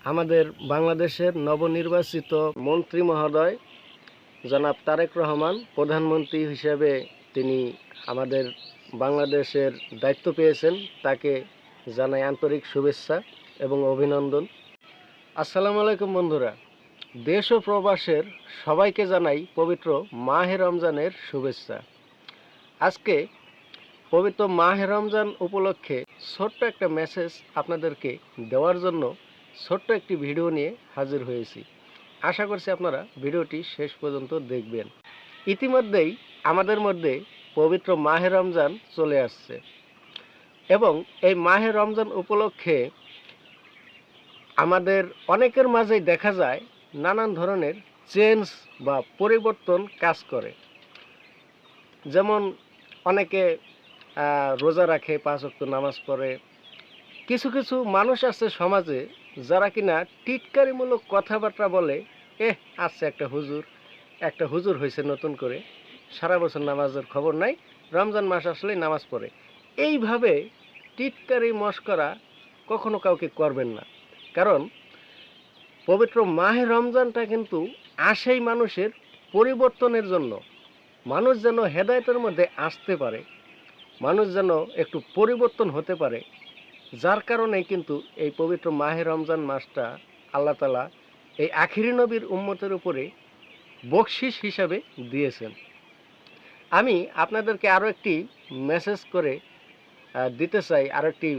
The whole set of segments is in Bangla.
আমাদের বাংলাদেশের নবনির্বাচিত মন্ত্রী মহোদয় জনাব তারেক রহমান প্রধানমন্ত্রী হিসেবে তিনি আমাদের বাংলাদেশের দায়িত্ব পেয়েছেন। তাকে জানাই আন্তরিক শুভেচ্ছা এবং অভিনন্দন। আসসালামু আলাইকুম বন্ধুরা, দেশ ও প্রবাসের সবাইকে জানাই পবিত্র মাহে রমজানের শুভেচ্ছা। আজকে পবিত্র মাহে রমজান উপলক্ষে ছোট্ট একটা মেসেজ আপনাদেরকে দেওয়ার জন্য ছোট্ট একটি ভিডিও নিয়ে হাজির হয়েছি। আশা করছি আপনারা ভিডিওটি শেষ পর্যন্ত দেখবেন। ইতিমধ্যেই আমাদের মধ্যে পবিত্র মাহে রমজান চলে আসছে এবং এই মাহে রমজান উপলক্ষে আমাদের অনেকের মাঝেই দেখা যায় নানান ধরনের চেঞ্জ বা পরিবর্তন কাজ করে। যেমন অনেকে রোজা রাখে, 5 ওয়াক্ত নামাজ পড়ে। কিছু কিছু মানুষ আছে সমাজে যারা কিনা টিটকারিমূলক কথাবার্তা বলে, আসছে একটা হুজুর হয়েছে নতুন করে, সারা বছর নামাজের খবর নাই, রমজান মাস আসলেই নামাজ পড়ে। এইভাবে টিটকারি মশকরা কখনো কাউকে করবেন না, কারণ পবিত্র মাহে রমজানটা কিন্তু আসেই মানুষের পরিবর্তনের জন্য। মানুষ যেন হেদায়েতের মধ্যে আসতে পারে, মানুষ যেন একটু পরিবর্তন হতে পারে, যার কারণে কিন্তু এই পবিত্র মাহে রমজান মাসটা আল্লাহ তাআলা এই আখিরি নবীর উম্মতের উপরে বকশিশ হিসাবে দিয়েছেন। আমি আপনাদেরকে আরও একটি মেসেজ করে দিতে চাই, আরও একটি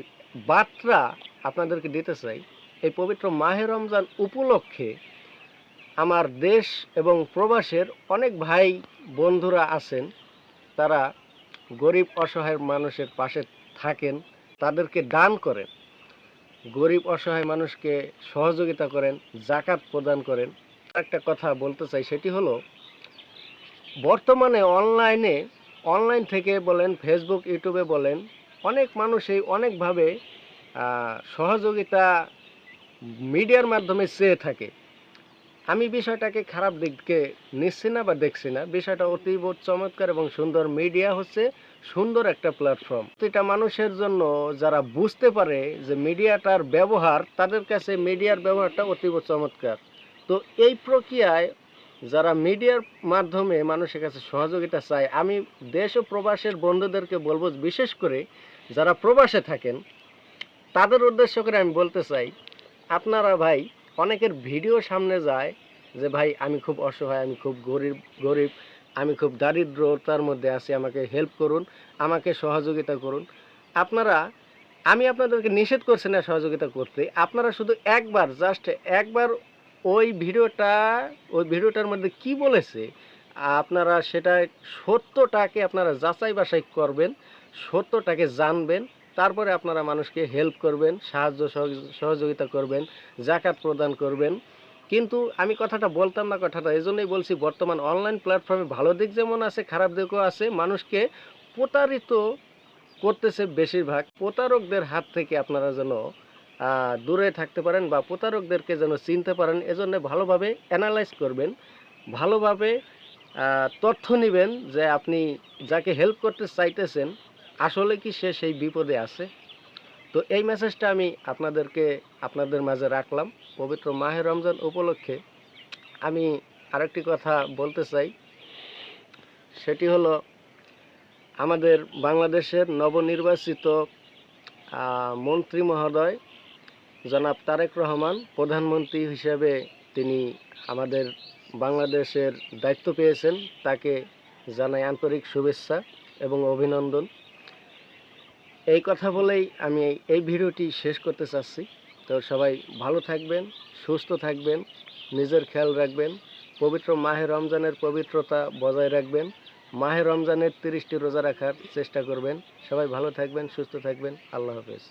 বার্তা আপনাদেরকে দিতে চাই। এই পবিত্র মাহে রমজান উপলক্ষে আমার দেশ এবং প্রবাসের অনেক ভাই বন্ধুরা আছেন, তারা গরিব অসহায় মানুষের পাশে থাকেন, তাদেরকে দান করেন, গরিব অসহায় মানুষকে সহযোগিতা করেন, জাকাত প্রদান করেন। একটা কথা বলতে চাই, সেটি হলো বর্তমানে অনলাইন থেকে বলেন, ফেসবুক ইউটিউবে বলেন, অনেক মানুষই অনেকভাবে সহযোগিতা মিডিয়ার মাধ্যমে চেয়ে থাকে। আমি বিষয়টাকে খারাপ দিকে নিচ্ছি না বা দেখছি না, বিষয়টা অতীব চমৎকার এবং সুন্দর। মিডিয়া হচ্ছে সুন্দর একটা প্ল্যাটফর্ম। প্রতিটা মানুষের জন্য যারা বুঝতে পারে যে মিডিয়াটার ব্যবহার, তাদের কাছে মিডিয়ার ব্যবহারটা অতীব চমৎকার। তো এই প্রক্রিয়ায় যারা মিডিয়ার মাধ্যমে মানুষের কাছে সহযোগিতা চায়, আমি দেশ ও প্রবাসের বন্ধুদেরকে বলবো, বিশেষ করে যারা প্রবাসে থাকেন তাদের উদ্দেশ্য করে আমি বলতে চাই, আপনারা ভাই, অনেকের ভিডিও সামনে যায় যে ভাই আমি খুব অসহায়, আমি খুব গরিব, আমি খুব দারিদ্রতার মধ্যে আছি, আমাকে হেল্প করুন, আমাকে সহযোগিতা করুন। আমি আপনাদেরকে নিষেধ করছি না সহযোগিতা করতে, আপনারা শুধু জাস্ট একবার ওই ভিডিওটার মধ্যে কি বলেছে আপনারা সেটা সত্যটাকে আপনারা যাচাই বাছাই করবেন, সত্যটাকে জানবেন, তারপরে আপনারা মানুষকে হেল্প করবেন, সাহায্য সহযোগিতা করবেন, জাকাত প্রদান করবেন। কিন্তু আমি কথাটা বলতাম না, কথাটা এই জন্যই বলছি, বর্তমান অনলাইন প্ল্যাটফর্মে ভালো দিক যেমন আছে, খারাপ দিকও আছে। মানুষকে প্রতারিত করতেছে বেশিরভাগ। প্রতারকদের হাত থেকে আপনারা যেন দূরে থাকতে পারেন বা প্রতারকদেরকে যেন চিনতে পারেন, এজন্য ভালোভাবে অ্যানালাইজ করবেন, ভালোভাবে তথ্য নেবেন যে আপনি যাকে হেল্প করতে চাইতেছেন আসলে কি সে সেই বিপদে আছে। তো এই মেসেজটা আমি আপনাদের মাঝে রাখলাম। পবিত্র মাহে রমজান উপলক্ষে আমি আরেকটি কথা বলতে চাই, সেটি হলো আমাদের বাংলাদেশের নবনির্বাচিত মন্ত্রী মহোদয় জনাব তারেক রহমান প্রধানমন্ত্রী হিসেবে তিনি আমাদের বাংলাদেশের দায়িত্ব পেয়েছেন। তাকে জানাই আন্তরিক শুভেচ্ছা এবং অভিনন্দন। এই কথা বলেই আমি এই ভিডিওটি শেষ করতে চাচ্ছি। তো সবাই ভালো থাকবেন, সুস্থ থাকবেন, নিজের খেয়াল রাখবেন, পবিত্র মাহে রমজানের পবিত্রতা বজায় রাখবেন, মাহে রমজানের 30টি রোজা রাখার চেষ্টা করবেন। সবাই ভালো থাকবেন, সুস্থ থাকবেন। আল্লাহ হাফেজ।